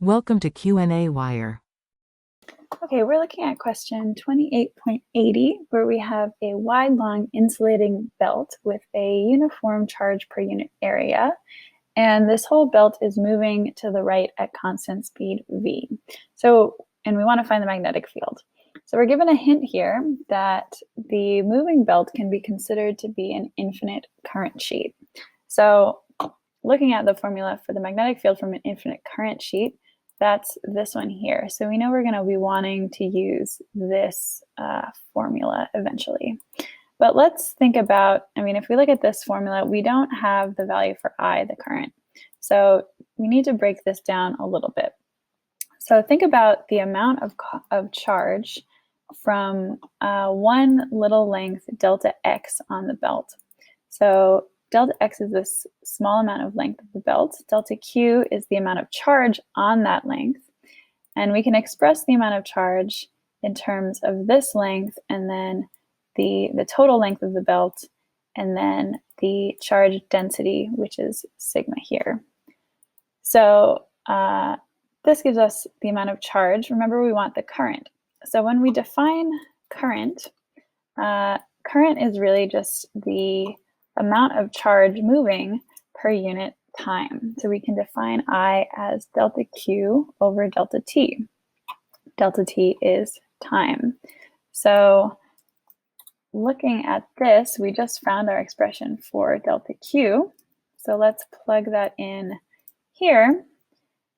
Welcome to qnawire. Okay, we're looking at question 28.80, where we have a wide, long insulating belt with a uniform charge per unit area. And this whole belt is moving to the right at constant speed v. And we want to find the magnetic field. So we're given a hint here that the moving belt can be considered to be an infinite current sheet. So looking at the formula for the magnetic field from an infinite current sheet, that's this one here. So we know we're going to be wanting to use this formula eventually. But let's think about, if we look at this formula, we don't have the value for I, the current. So we need to break this down a little bit. So think about the amount of charge from one little length delta x on the belt. So delta x is this small amount of length of the belt. Delta q is the amount of charge on that length. And we can express the amount of charge in terms of this length and then the total length of the belt and then the charge density, which is sigma here. So this gives us the amount of charge. Remember, we want the current. So when we define current, current is really just the amount of charge moving per unit time. So we can define I as delta Q over delta T. Delta T is time. So looking at this, we just found our expression for delta Q. So let's plug that in here.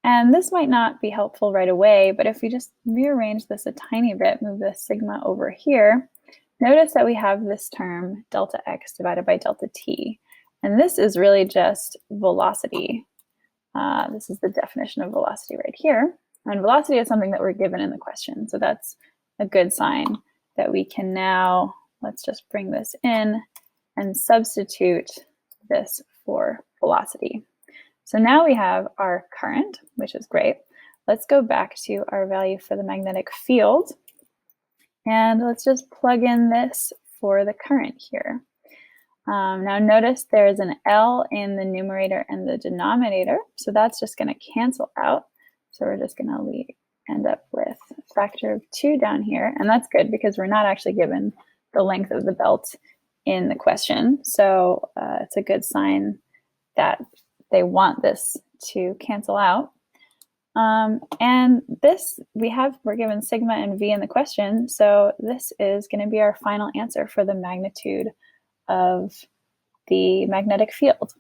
And this might not be helpful right away, but if we just rearrange this a tiny bit, move the sigma over here, notice that we have this term delta x divided by delta t. And this is really just velocity. This is the definition of velocity right here. And velocity is something that we're given in the question. So that's a good sign that we can now, let's just bring this in and substitute this for velocity. So now we have our current, which is great. Let's go back to our value for the magnetic field. And let's just plug in this for the current here. Now notice there's an L in the numerator and the denominator. So that's just going to cancel out. So we're just going to end up with a factor of 2 down here. And that's good because we're not actually given the length of the belt in the question. So it's a good sign that they want this to cancel out. And this, we're given sigma and v in the question, so this is going to be our final answer for the magnitude of the magnetic field.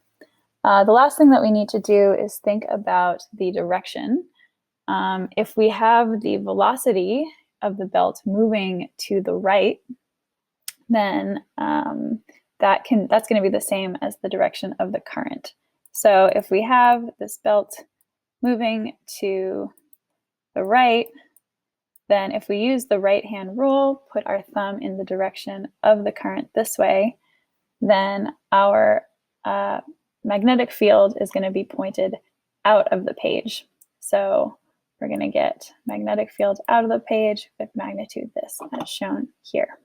The last thing that we need to do is think about the direction. If we have the velocity of the belt moving to the right, then that's going to be the same as the direction of the current. So if we have this belt moving to the right, then if we use the right-hand rule, put our thumb in the direction of the current this way, then our magnetic field is going to be pointed out of the page. So we're going to get magnetic field out of the page with magnitude this, as shown here.